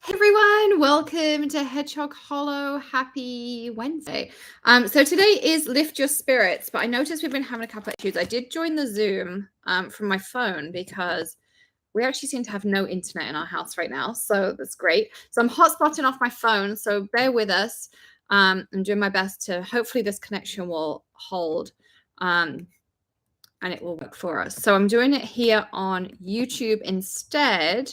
Hey everyone, welcome to Hedgehog Hollow. Happy Wednesday. So today is Lift Your Spirits, but I noticed we've been having a couple of issues. I did join the Zoom from my phone because we actually seem to have no internet in our house right now, so that's great. So I'm hotspotting off my phone, so bear with us. I'm doing my best to hopefully this connection will hold and it will work for us. So I'm doing it here on YouTube instead.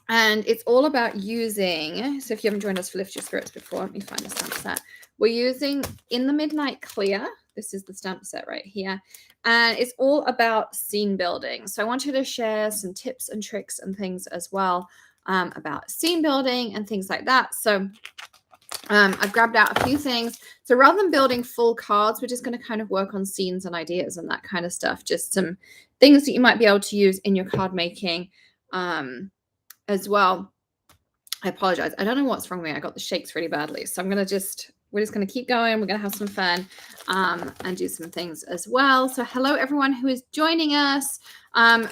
And it's all about using, so if you haven't joined us for Lift Your Spirits before, let me find the stamp set. We're using In the Midnight Clear. This is the stamp set right here. And it's all about scene building. So I wanted to share some tips and tricks and things as well about scene building and things like that. So I've grabbed out a few things. So rather than building full cards, we're just going to kind of work on scenes and ideas and that kind of stuff. Just some things that you might be able to use in your card making as well. I apologize. I don't know what's wrong with me. I got the shakes really badly. So we're just going to keep going. We're going to have some fun and do some things as well. So hello, everyone who is joining us.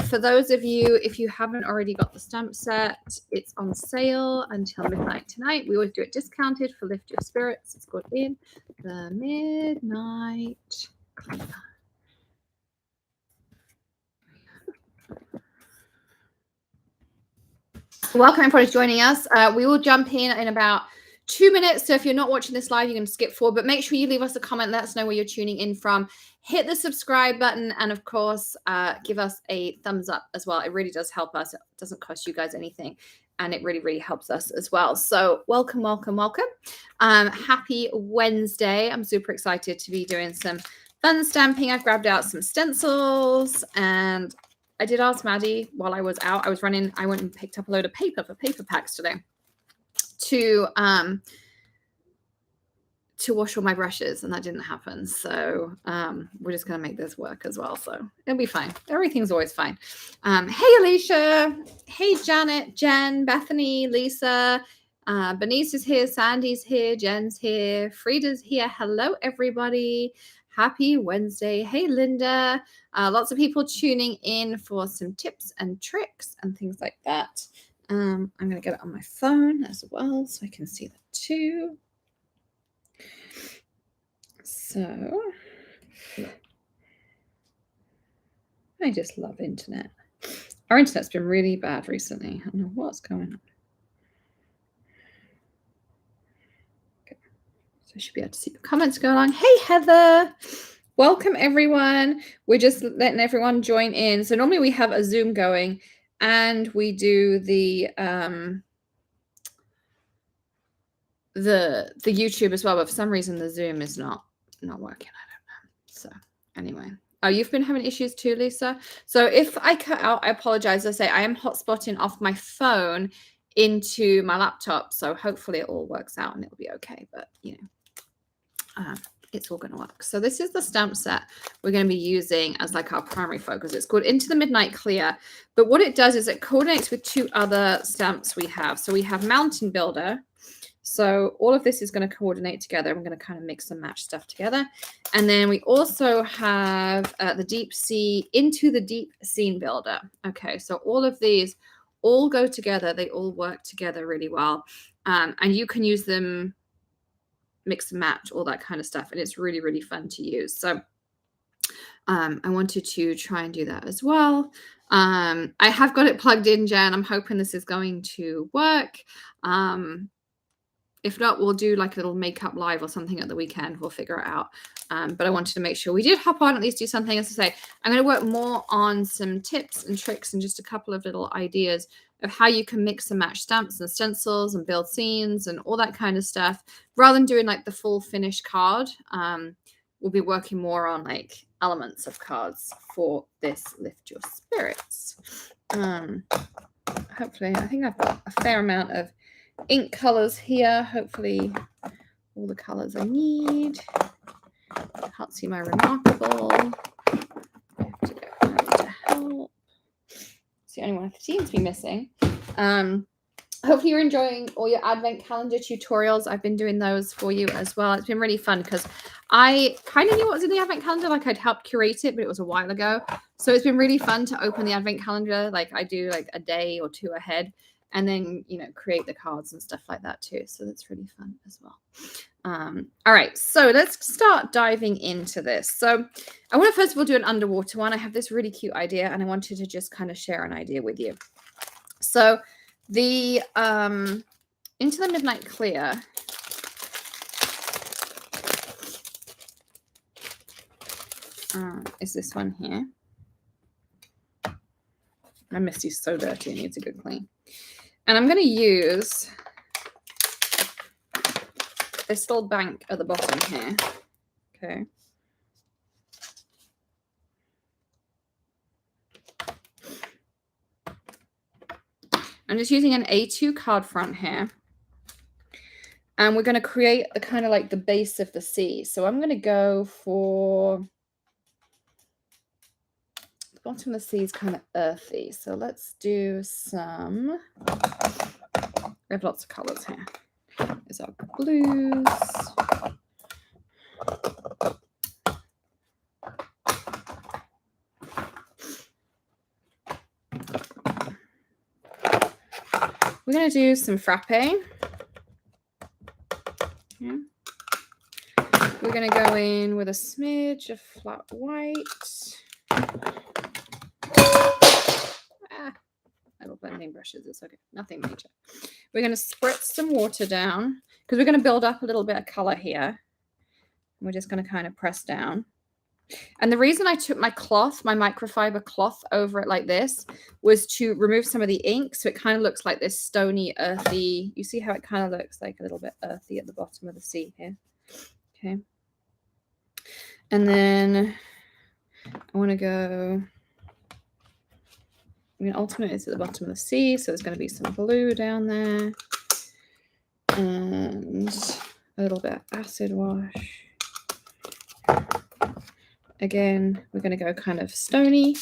For those of you, if you haven't already got the stamp set, it's on sale until midnight tonight. We always do it discounted for Lift Your Spirits. It's called In the Midnight Clear. Welcome everybody joining us. We will jump in about 2 minutes. So if you're not watching this live, you can skip forward, but make sure you leave us a comment. Let us know where you're tuning in from. Hit the subscribe button. And of course, give us a thumbs up as well. It really does help us. It doesn't cost you guys anything. And it really, really helps us as well. So welcome, welcome, welcome. Happy Wednesday. I'm super excited to be doing some fun stamping. I've grabbed out some stencils and I did ask Maddie while I was out. I went and picked up a load of paper for paper packs today to wash all my brushes, and that didn't happen. So we're just going to make this work as well. So it'll be fine. Everything's always fine. Hey, Alicia. Hey, Janet, Jen, Bethany, Lisa. Bernice is here. Sandy's here. Jen's here. Frida's here. Hello, everybody. Happy Wednesday. Hey, Linda. Lots of people tuning in for some tips and tricks and things like that. I'm going to get it on my phone as well so I can see that too. So I just love internet. Our internet's been really bad recently. I don't know what's going on. So I should be able to see your comments go along. Hey, Heather. Welcome, everyone. We're just letting everyone join in. So normally we have a Zoom going and we do the YouTube as well. But for some reason, the Zoom is not working. I don't know. So anyway. Oh, you've been having issues too, Lisa? So if I cut out, I apologize. I say I am hotspotting off my phone into my laptop. So hopefully it all works out and it'll be okay. But, you know, it's all going to work. So this is the stamp set we're going to be using as like our primary focus. It's called Into the Midnight Clear. But what it does is it coordinates with two other stamps we have. So we have Mountain Builder. So all of this is going to coordinate together. We're going to kind of mix and match stuff together. And then we also have the Deep Sea Into the Deep Scene Builder. Okay, so all of these all go together. They all work together really well. And you can use them, mix and match, all that kind of stuff. And it's really, really fun to use. So I wanted to try and do that as well. I have got it plugged in, Jan. I'm hoping this is going to work. If not, we'll do like a little makeup live or something at the weekend. We'll figure it out. But I wanted to make sure we did hop on, at least do something. As I say, I'm going to work more on some tips and tricks and just a couple of little ideas of how you can mix and match stamps and stencils and build scenes and all that kind of stuff. Rather than doing like the full finished card, we'll be working more on like elements of cards for this Lift Your Spirits. Hopefully, I think I've got a fair amount of ink colors here. Hopefully all the colors I need. Can't see my Remarkable. I have to go to help. It's the only one I seem to be missing. hopefully you're enjoying all your advent calendar tutorials. I've been doing those for you as well. It's been really fun because I kind of knew what was in the advent calendar. Like I'd helped curate it, but it was a while ago. So it's been really fun to open the advent calendar. Like I do like a day or two ahead and then, you know, create the cards and stuff like that too. So that's really fun as well. All right, so let's start diving into this. So I want to first of all do an underwater one. I have this really cute idea and I wanted to just kind of share an idea with you. So the Into the Midnight Clear is this one here. My Misty's so dirty, it needs a good clean. And I'm going to use this little bank at the bottom here. Okay. I'm just using an A2 card front here. And we're going to create the kind of like the base of the sea. So I'm going to go for the bottom of the sea is kind of earthy. So let's do some, we have lots of colors here. There's our blues. We're going to do some frappe. Okay. We're going to go in with a smidge of flat white. Little blending brushes, it's okay, nothing major. We're going to spritz some water down because we're going to build up a little bit of color here. We're just going to kind of press down. And the reason I took my cloth, my microfiber cloth over it like this was to remove some of the ink. So it kind of looks like this stony, earthy. You see how it kind of looks like a little bit earthy at the bottom of the sea here. Okay. And then I want to go, I'm going to alternate it to the bottom of the sea. So there's going to be some blue down there. And a little bit of acid wash. Again, we're going to go kind of stony.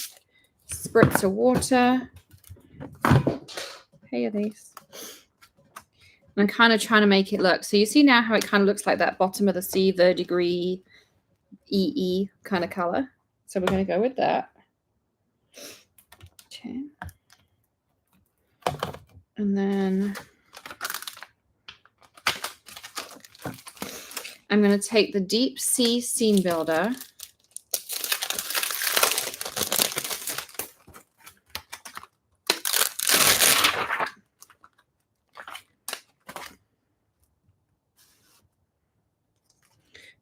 Spritz of water. Hey, are these? And I'm kind of trying to make it look. So you see now how it kind of looks like that bottom of the sea, verdigris, EE kind of color. So we're going to go with that. Okay. And then I'm going to take the Deep Sea Scene Builder.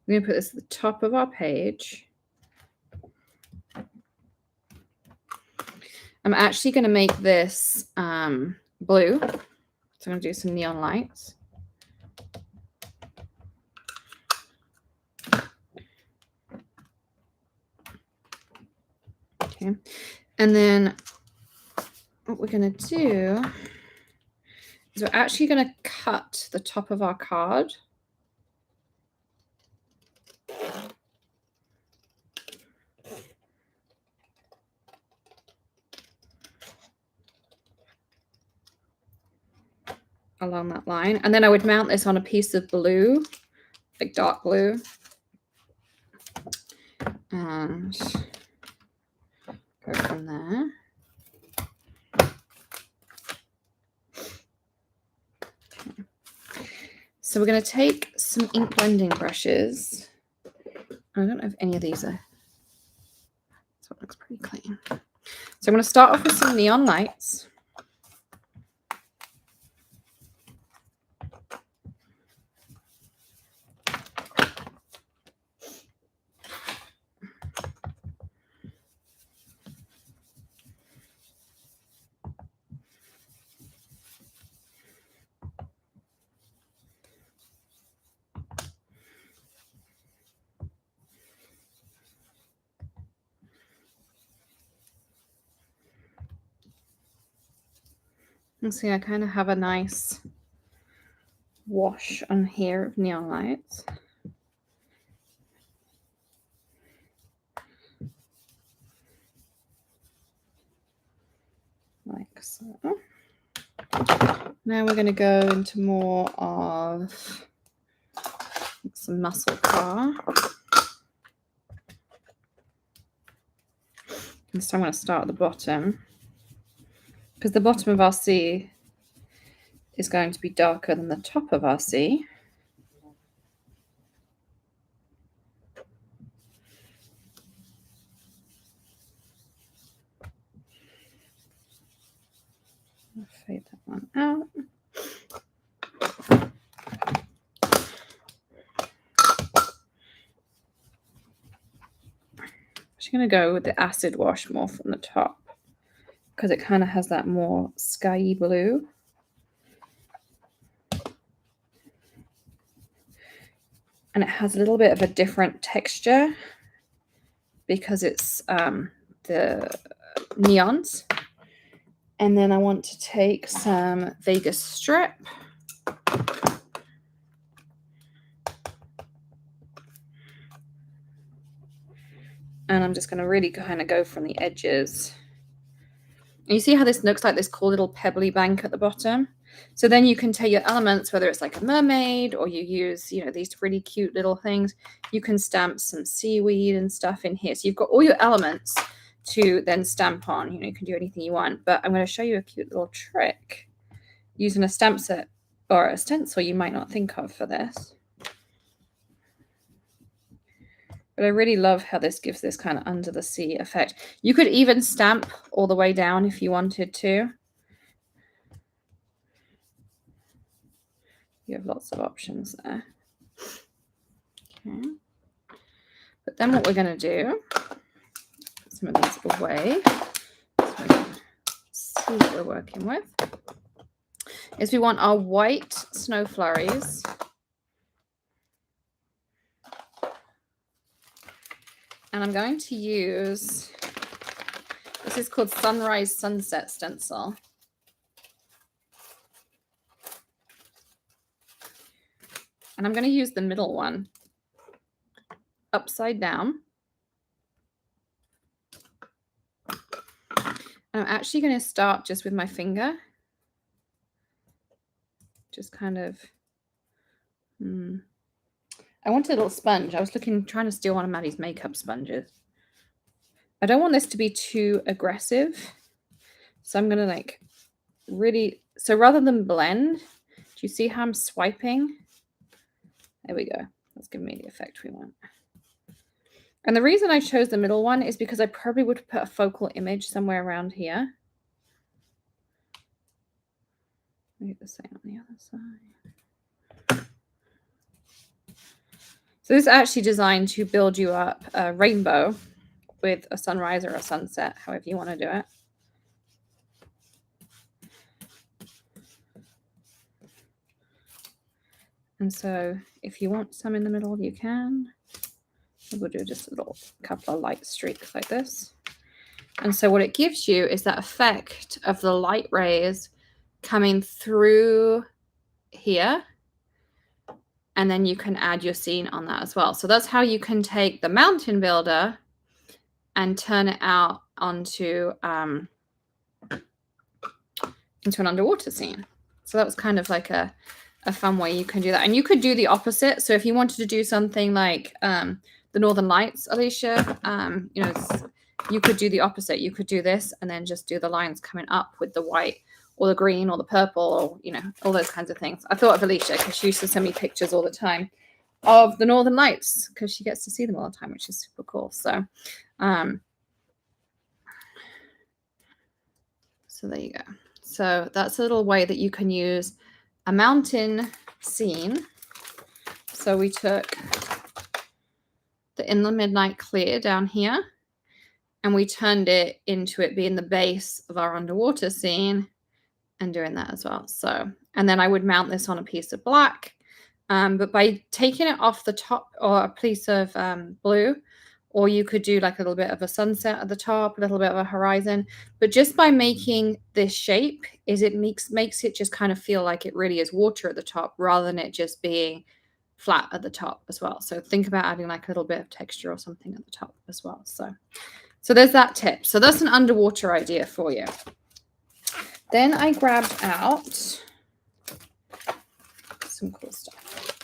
I'm going to put this at the top of our page. I'm actually going to make this blue. So I'm going to do some neon lights. Okay. And then what we're going to do is we're actually going to cut the top of our card. Along that line. And then I would mount this on a piece of blue, like dark blue. And go from there. Okay. So we're going to take some ink blending brushes. I don't know if any of these are. So it looks pretty clean. So I'm going to start off with some neon lights. And see, I kind of have a nice wash on here of neon lights. Like so. Now we're going to go into more of some muscle car. And so I'm going to start at the bottom, because the bottom of our C is going to be darker than the top of our C. I'll fade that one out. I'm going to go with the acid wash more from the top, because it kind of has that more skyy blue. And it has a little bit of a different texture because it's the neons. And then I want to take some Vegas strip. And I'm just going to really kind of go from the edges. And you see how this looks like this cool little pebbly bank at the bottom? So then you can take your elements, whether it's like a mermaid or you use, you know, these really cute little things. You can stamp some seaweed and stuff in here. So you've got all your elements to then stamp on. You know, you can do anything you want. But I'm going to show you a cute little trick using a stamp set or a stencil you might not think of for this. But I really love how this gives this kind of under the sea effect. You could even stamp all the way down if you wanted to. You have lots of options there. Okay. But then what we're going to do, put some of these away, so we can see what we're working with, is we want our white snow flurries. And I'm going to use, this is called Sunrise Sunset Stencil. And I'm going to use the middle one upside down. And I'm actually going to start just with my finger. Just kind of, I want a little sponge. I was trying to steal one of Maddie's makeup sponges. I don't want this to be too aggressive. So I'm going to like really, so rather than blend, do you see how I'm swiping? There we go. That's giving me the effect we want. And the reason I chose the middle one is because I probably would put a focal image somewhere around here. Maybe the same on the other side. So this is actually designed to build you up a rainbow with a sunrise or a sunset, however you want to do it. And so if you want some in the middle, you can. We'll do just a little couple of light streaks like this. And so what it gives you is that effect of the light rays coming through here. And then you can add your scene on that as well. So that's how you can take the mountain builder and turn it out onto an underwater scene. So that was kind of like a fun way you can do that. And you could do the opposite. So if you wanted to do something like the Northern Lights, Alicia, you know, you could do the opposite. You could do this and then just do the lines coming up with the white or the green or the purple, or, you know, all those kinds of things. I thought of Alicia because she used to send me pictures all the time of the Northern Lights because she gets to see them all the time, which is super cool. So, so there you go. So that's a little way that you can use a mountain scene. So we took the In the Midnight Clear down here and we turned it into it being the base of our underwater scene and doing that as well. So, and then I would mount this on a piece of black, but by taking it off the top or a piece of blue, or you could do like a little bit of a sunset at the top, a little bit of a horizon, but just by making this shape is it makes it just kind of feel like it really is water at the top rather than it just being flat at the top as well. So think about adding like a little bit of texture or something at the top as well. So there's that tip. So that's an underwater idea for you. Then I grabbed out some cool stuff.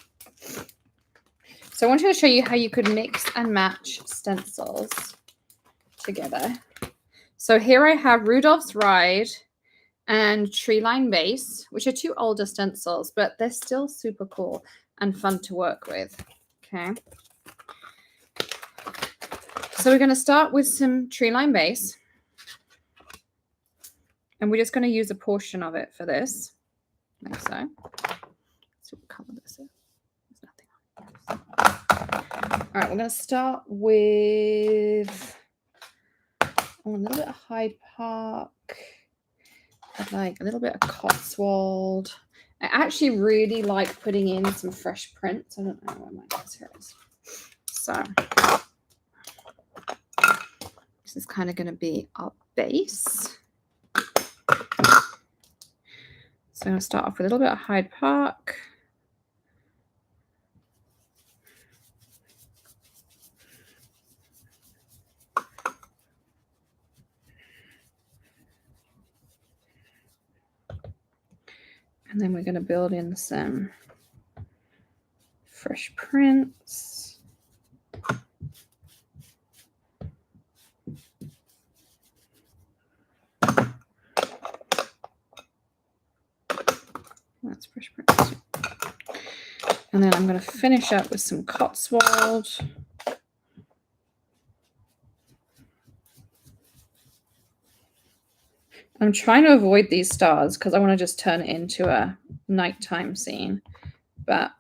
So I wanted to show you how you could mix and match stencils together. So here I have Rudolph's Ride and Tree Line Base, which are 2 older stencils, but they're still super cool and fun to work with. Okay. So we're going to start with some Tree Line Base. And we're just going to use a portion of it for this, like so. So what color this is. There's nothing on. All right, we're going to start with a little bit of Hyde Park. I'd like a little bit of Cotswold. I actually really like putting in some fresh prints. I don't know where my is. Here it is. So this is kind of going to be our base. So I'm going to start off with a little bit of Hyde Park. And then we're going to build in some fresh prints. That's fresh prints. And then I'm going to finish up with some Cotswold. I'm trying to avoid these stars because I want to just turn it into a nighttime scene. But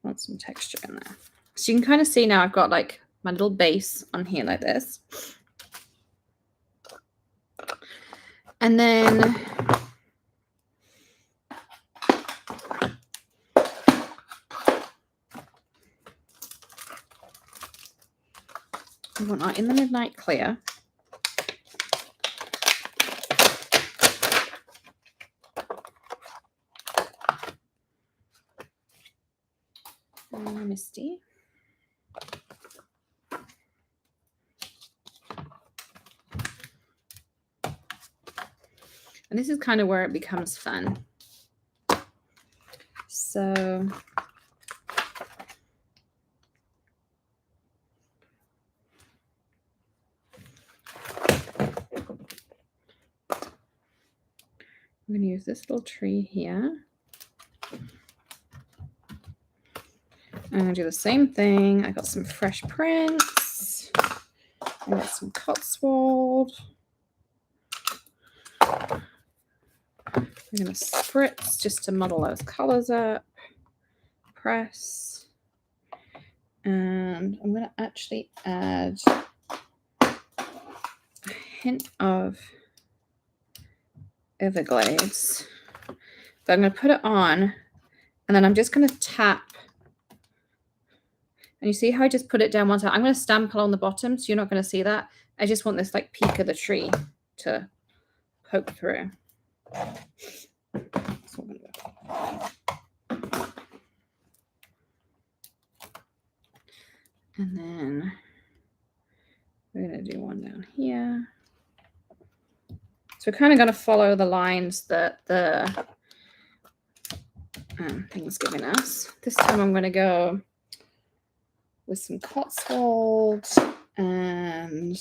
want some texture in there. So you can kind of see now I've got like my little base on here like this. And then we want our In the Midnight Clear. And Misty. And this is kind of where it becomes fun. So I'm going to use this little tree here. I'm going to do the same thing. I got some fresh prints. I got some Cotswold. I'm going to spritz just to muddle those colors up. Press. And I'm going to actually add a hint of Everglades. But I'm going to put it on, and then I'm just going to tap. And you see how I just put it down one side? I'm going to stamp along the bottom, so you're not going to see that. I just want this like peak of the tree to poke through. That's what I'm going to do. And then we're going to do one down here. So we're kind of going to follow the lines that the thing's giving us. This time I'm going to go with some Cotswold and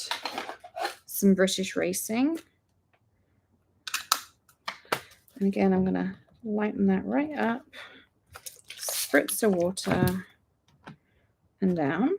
some British Racing. And again, I'm going to lighten that right up, spritz the water and down.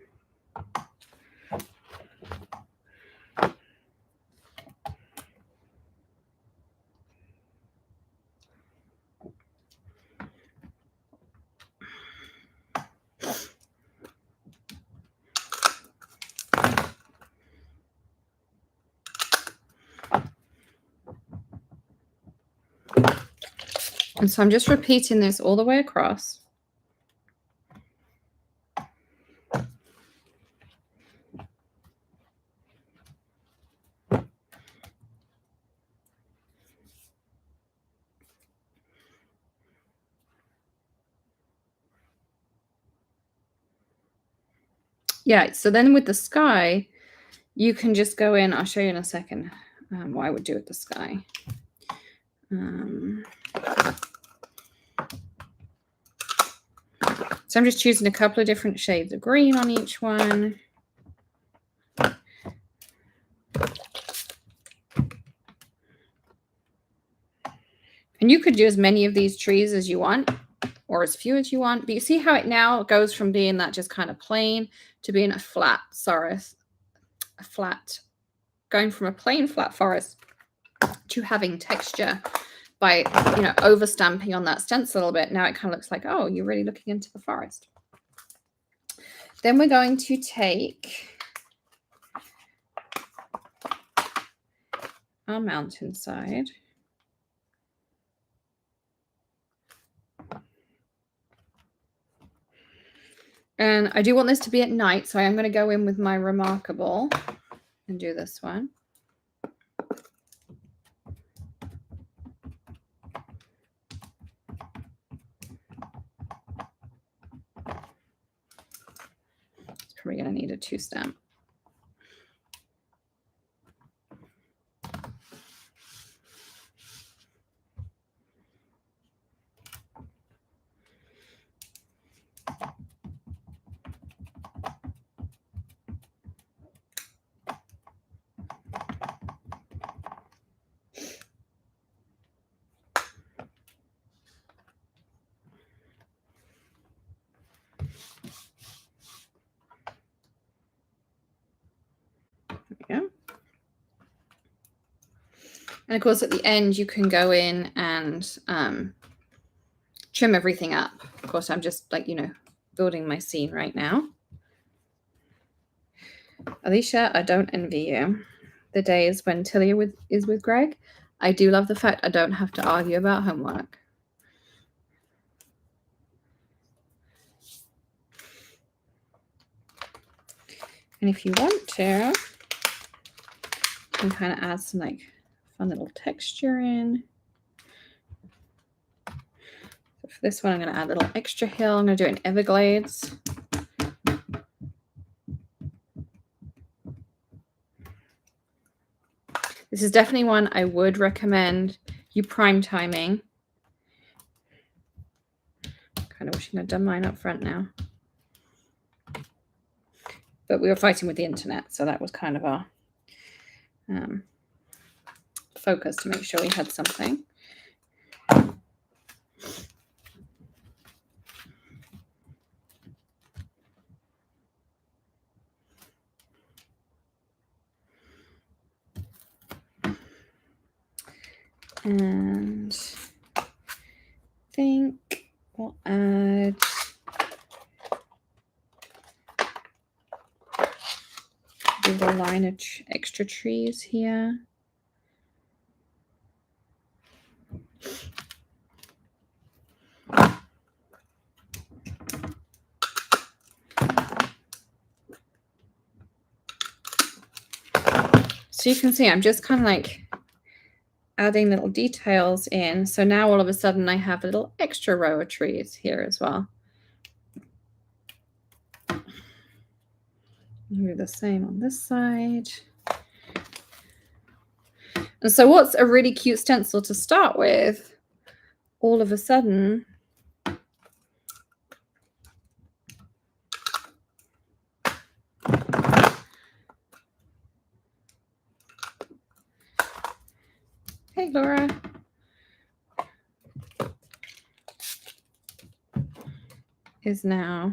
And so I'm just repeating this all the way across. Yeah, so then with the sky, you can just go in. I'll show you in a second what I would do with the sky. So I'm just choosing a couple of different shades of green on each one. And you could do as many of these trees as you want or as few as you want. But you see how it now goes from being that just kind of plain to being a flat forest, going from a plain flat forest to having texture by, you know, over stamping on that stencil a little bit. Now it kind of looks like, oh, you're really looking into the forest. Then we're going to take our mountainside. And I do want this to be at night, so I am going to go in with my Remarkable and do this one. It's probably going to need a 2 stamp. Yeah. And of course, at the end, you can go in and trim everything up. Of course, I'm just like, you know, building my scene right now. Alicia, I don't envy you. The days when Tilly is with Greg. I do love the fact I don't have to argue about homework. And if you want to, you can kind of add some like fun little texture in. So for this one, I'm going to add a little extra hill. I'm going to do it in Everglades. This is definitely one I would recommend you prime timing. Kind of wishing I'd done mine up front now. But we were fighting with the internet, so that was kind of our focus to make sure we had something. And I think we'll add a line of extra trees here. So you can see I'm just kind of like adding little details in. So now all of a sudden I have a little extra row of trees here as well. Do the same on this side. And so what's a really cute stencil to start with, all of a sudden hey Laura, is now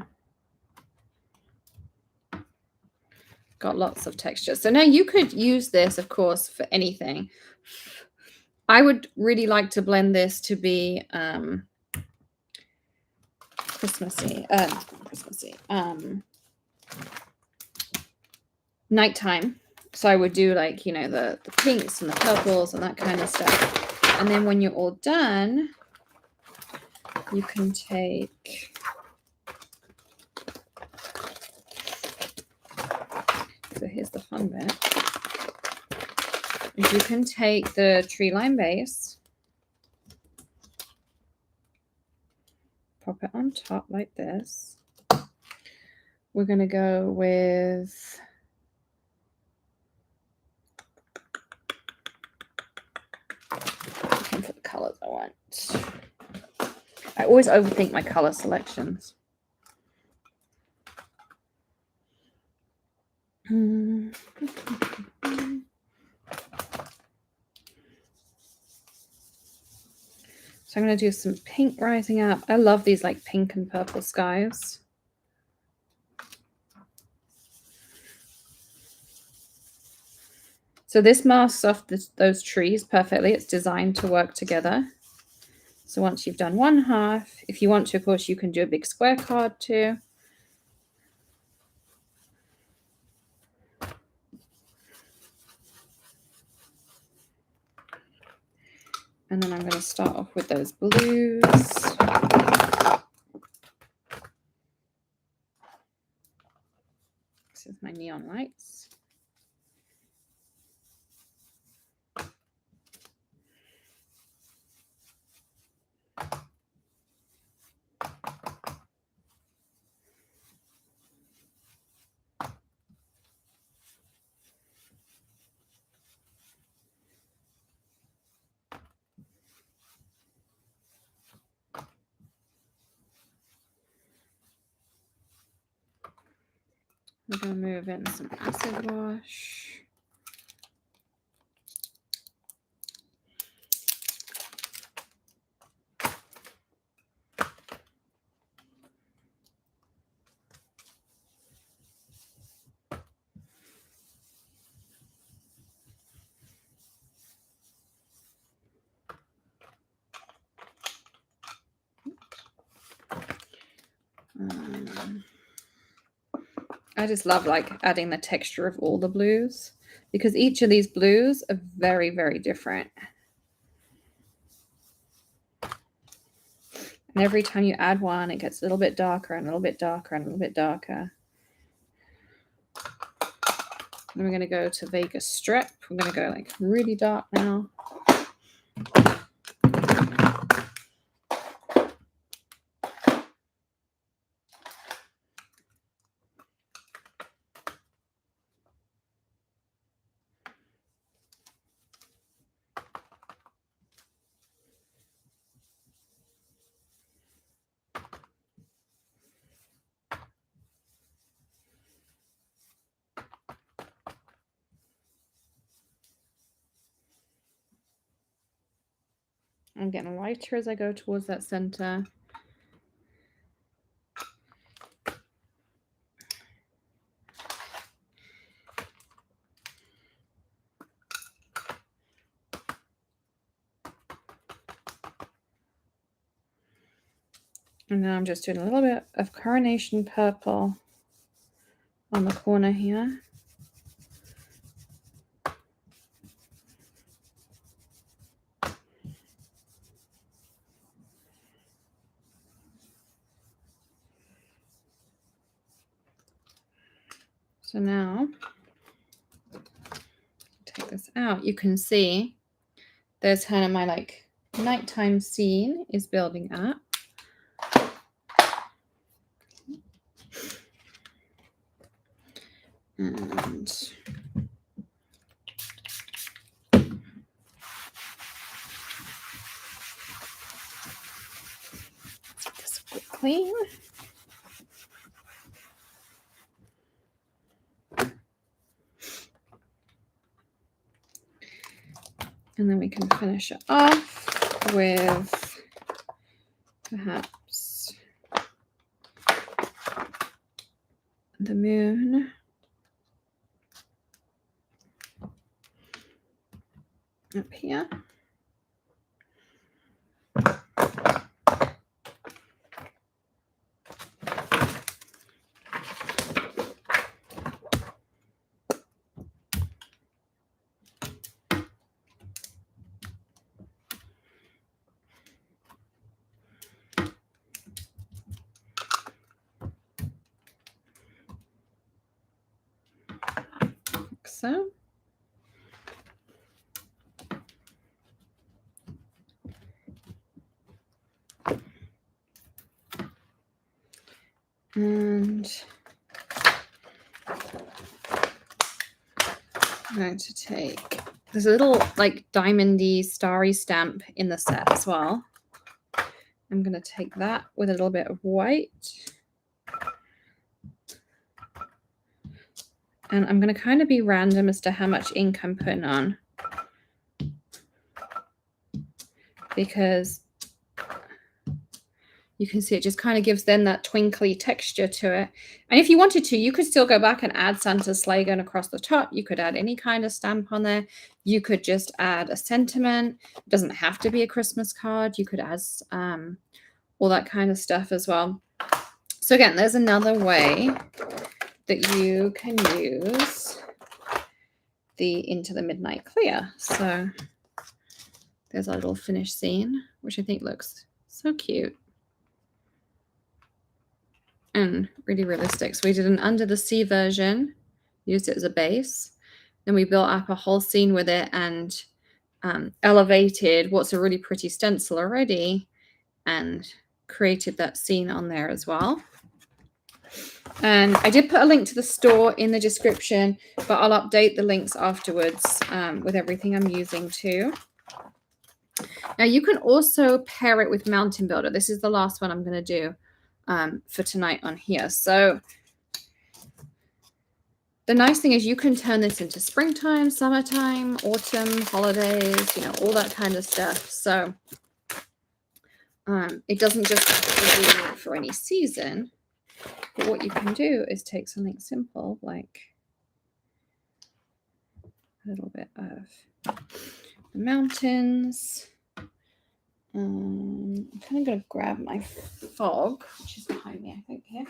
got lots of texture. So now you could use this, of course, for anything. I would really like to blend this to be Christmassy, nighttime. So I would do like, you know, the pinks and the purples and that kind of stuff. And then when you're all done, you can take so here's the fun bit. You can take the tree line base, pop it on top like this. We're going to go with want. I always overthink my color selections. So I'm going to do some pink rising up. I love these like pink and purple skies. So this masks off those trees perfectly. It's designed to work together. So once you've done one half, if you want to, of course, you can do a big square card too. And then I'm going to start off with those blues. This is my neon lights. We're going to move in some acid wash. I just love like adding the texture of all the blues because each of these blues are very, very different. And every time you add one, it gets a little bit darker and a little bit darker and a little bit darker. And we're going to go to Vegas Strip. We're going to go like really dark now. I'm getting lighter as I go towards that center. And now I'm just doing a little bit of Coronation Purple on the corner here. So now, take this out. You can see there's kind of my like nighttime scene is building up. And this clean. And then we can finish it off with perhaps the moon up here. So. And I'm going to take There's a little like diamondy starry stamp in the set as well. I'm going to take that with a little bit of white. And I'm going to kind of be random as to how much ink I'm putting on. Because you can see it just kind of gives then that twinkly texture to it. And if you wanted to, you could still go back and add Santa's sleigh going across the top. You could add any kind of stamp on there. You could just add a sentiment. It doesn't have to be a Christmas card. You could add all that kind of stuff as well. So again, there's another way that you can use the Into the Midnight Clear. So there's our little finished scene, which I think looks so cute and really realistic. So we did an Under the Sea version, used it as a base. Then we built up a whole scene with it and elevated what's a really pretty stencil already and created that scene on there as well. And I did put a link to the store in the description, but I'll update the links afterwards with everything I'm using too. Now you can also pair it with Mountain Builder. This is the last one I'm going to do for tonight on here. So the nice thing is you can turn this into springtime, summertime, autumn, holidays, you know, all that kind of stuff. So it doesn't just have to be for any season. But what you can do is take something simple like a little bit of the mountains. I'm kind of going to grab my fog, which is behind me, I think, here.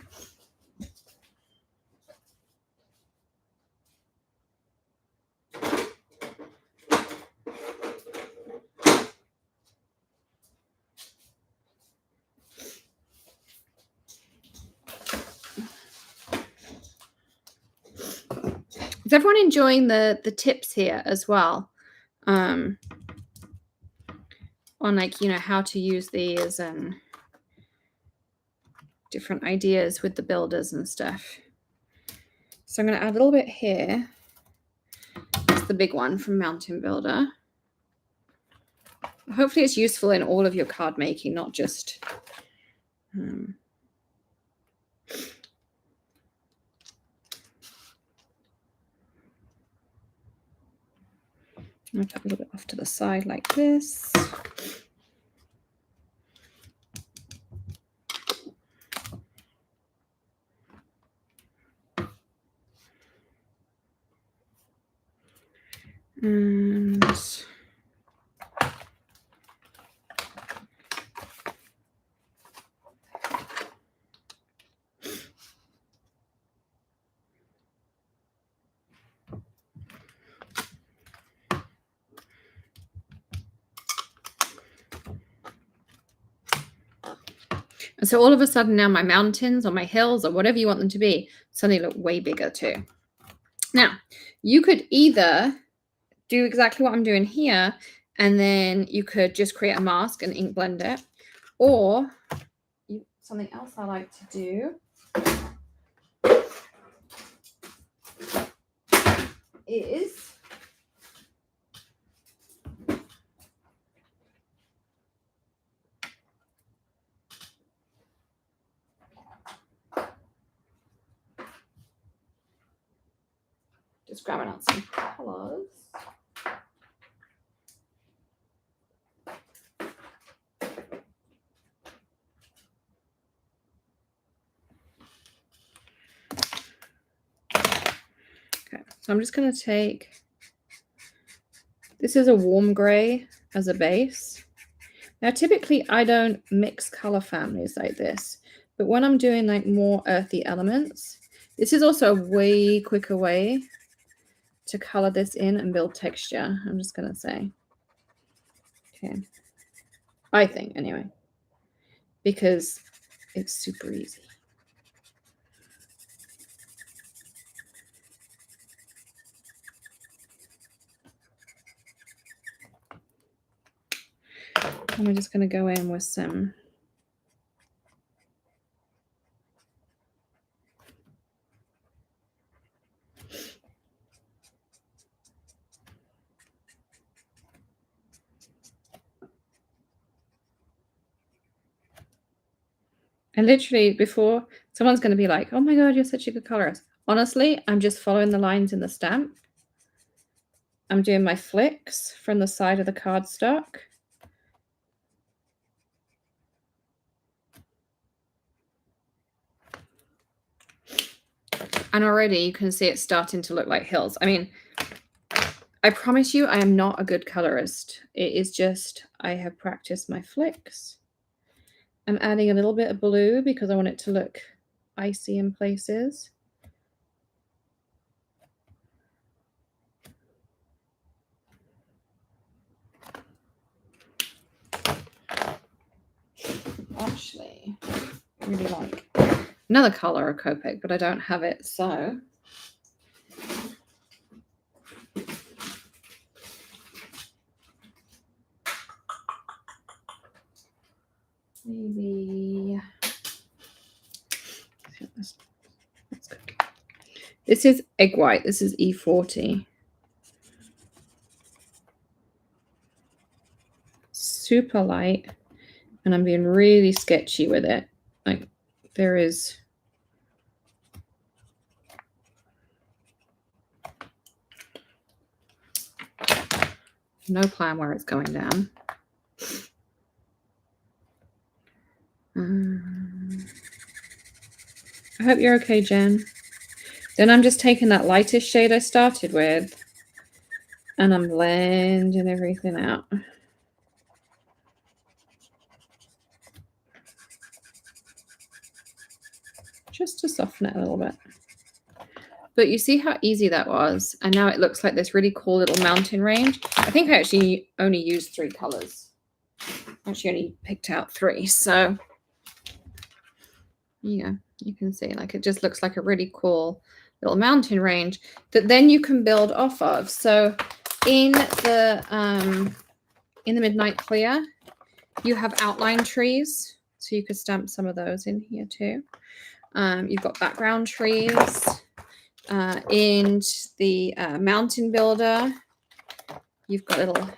Is everyone enjoying the tips here as well? On like, you know, how to use these and different ideas with the builders and stuff. So I'm going to add a little bit here. It's the big one from Mountain Builder. Hopefully it's useful in all of your card making, not just I'll put a little bit off to the side like this. And so all of a sudden now my mountains or my hills or whatever you want them to be suddenly look way bigger too. Now, you could either do exactly what I'm doing here, and then you could just create a mask and ink blend it, or something else I like to do is just grabbing out some colors. Okay, so I'm just going to take, this is a warm gray as a base. Now, typically I don't mix color families like this, but when I'm doing like more earthy elements, this is also a way quicker way to color this in and build texture. I'm just going to say, okay, I think anyway, because it's super easy. And we're just going to go in with some And literally before, someone's going to be like, oh my God, you're such a good colorist. Honestly, I'm just following the lines in the stamp. I'm doing my flicks from the side of the cardstock. And already you can see it starting to look like hills. I mean, I promise you, I am not a good colorist. It is just, I have practiced my flicks. I'm adding a little bit of blue because I want it to look icy in places. Actually, I really like another color of Copic, but I don't have it, so maybe this is egg white. This is E40. Super light, and I'm being really sketchy with it. Like there is no plan where it's going down. I hope you're okay, Jen. Then I'm just taking that lightest shade I started with, and I'm blending everything out. Just to soften it a little bit. But you see how easy that was? And now it looks like this really cool little mountain range. I think I actually only used 3 colors. Actually only picked out 3. So yeah, you can see like it just looks like a really cool little mountain range that then you can build off of. So in the Midnight Clear, you have outline trees. So you could stamp some of those in here too. You've got background trees. In the Mountain Builder, you've got little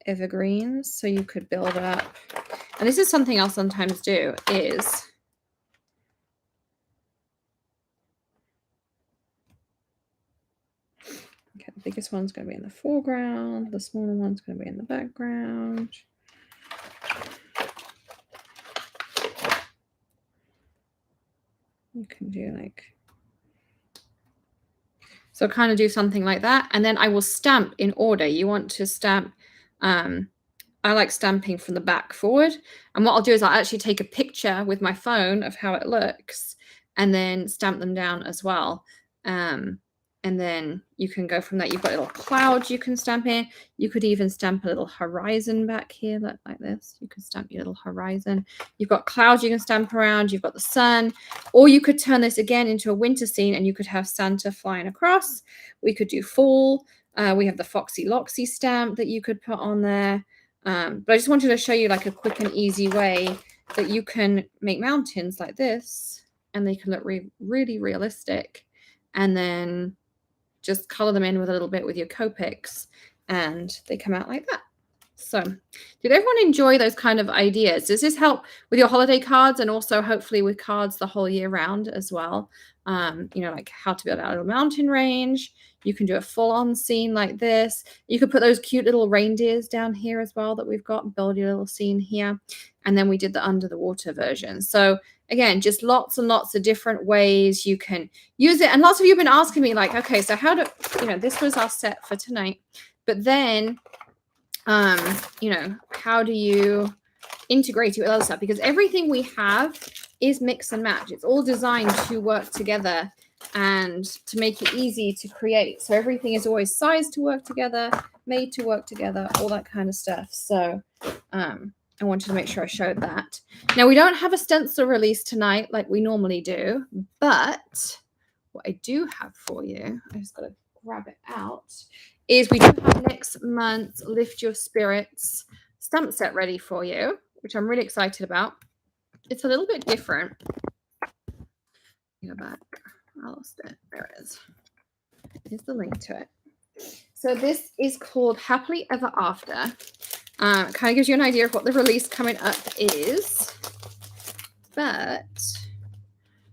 evergreens, so you could build up. And this is something I'll sometimes do is okay, the biggest one's going to be in the foreground, the smaller one's going to be in the background. You can do like, so kind of do something like that. And then I will stamp in order. You want to stamp, I like stamping from the back forward. And what I'll do is I'll actually take a picture with my phone of how it looks and then stamp them down as well. And then you can go from that. You've got little clouds you can stamp in. You could even stamp a little horizon back here, like this. You could stamp your little horizon. You've got clouds you can stamp around. You've got the sun. Or you could turn this again into a winter scene and you could have Santa flying across. We could do fall. We have the Foxy Loxy stamp that you could put on there. But I just wanted to show you like a quick and easy way that you can make mountains like this and they can look really realistic. And then just color them in with a little bit with your Copics and they come out like that. So did everyone enjoy those kind of ideas? Does this help with your holiday cards and also hopefully with cards the whole year round as well? You know, like how to build out a little mountain range. You can do a full-on scene like this. You could put those cute little reindeers down here as well that we've got, build your little scene here. And then we did the under the water version. So again, just lots and lots of different ways you can use it. And lots of you have been asking me like, okay, so how do, you know, this was our set for tonight, but then, you know, how do you integrate it with other stuff? Because everything we have is mix and match. It's all designed to work together and to make it easy to create. So everything is always sized to work together, made to work together, all that kind of stuff. So I wanted to make sure I showed that. Now, we don't have a stencil release tonight like we normally do, but what I do have for you, I just got to grab it out, is we do have next month's Lift Your Spirits stamp set ready for you, which I'm really excited about. It's a little bit different. Go back. I lost it. There it is. Here's the link to it. So this is called Happily Ever After. Kind of gives you an idea of what the release coming up is. But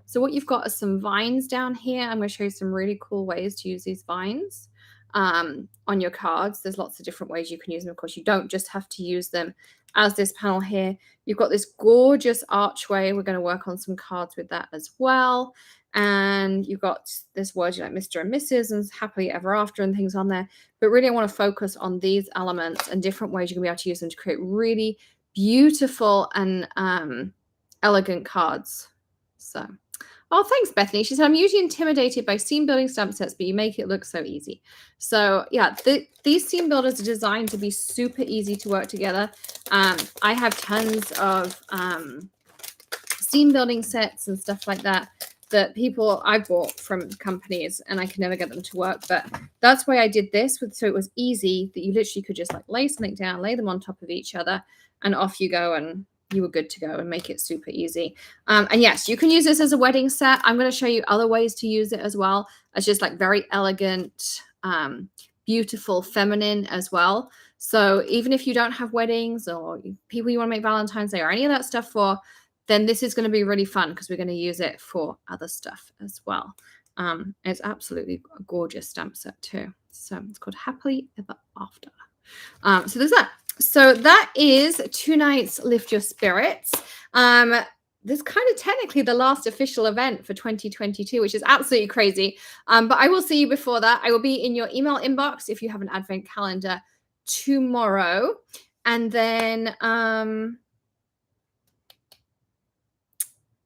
so what you've got are some vines down here. I'm going to show you some really cool ways to use these vines on your cards. There's lots of different ways you can use them. Of course, you don't just have to use them as this panel here. You've got this gorgeous archway. We're going to work on some cards with that as well. And you've got this word like Mr. and Mrs. and happily ever after and things on there. But really, I want to focus on these elements and different ways you can be able to use them to create really beautiful and elegant cards. So, oh, thanks, Bethany. She said, I'm usually intimidated by scene building stamp sets, but you make it look so easy. So yeah, these scene builders are designed to be super easy to work together. I have tons of scene building sets and stuff like that people I bought from companies and I can never get them to work. But that's why I did this so it was easy that you literally could just like lay something down, lay them on top of each other, and off you go, and you were good to go and make it super easy. And yes, you can use this as a wedding set. I'm going to show you other ways to use it as well. It's just like very elegant, beautiful, feminine as well. So even if you don't have weddings or people you want to make Valentine's Day or any of that stuff for, then this is going to be really fun because we're going to use it for other stuff as well. It's absolutely a gorgeous stamp set too. So it's called Happily Ever After. So there's that. So that is tonight's Lift Your Spirits. This is kind of technically the last official event for 2022, which is absolutely crazy. But I will see you before that. I will be in your email inbox if you have an advent calendar tomorrow. And then I'm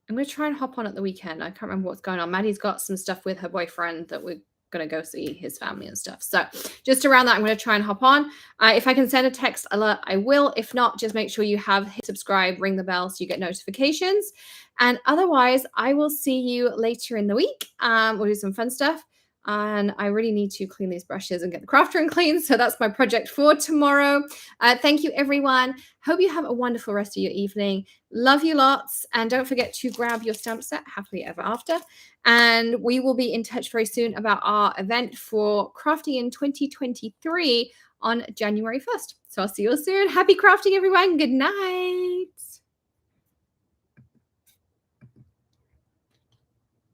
going to try and hop on at the weekend. I can't remember what's going on. Maddie's got some stuff with her boyfriend that we're going to go see his family and stuff. So just around that, I'm going to try and hop on. If I can send a text alert, I will. If not, just make sure you have hit subscribe, ring the bell so you get notifications. And otherwise, I will see you later in the week. We'll do some fun stuff. And I really need to clean these brushes and get the craft room clean. So that's my project for tomorrow. Thank you, everyone. Hope you have a wonderful rest of your evening. Love you lots. And don't forget to grab your stamp set, Happily Ever After. And we will be in touch very soon about our event for crafting in 2023 on January 1st. So I'll see you all soon. Happy crafting, everyone. Good night.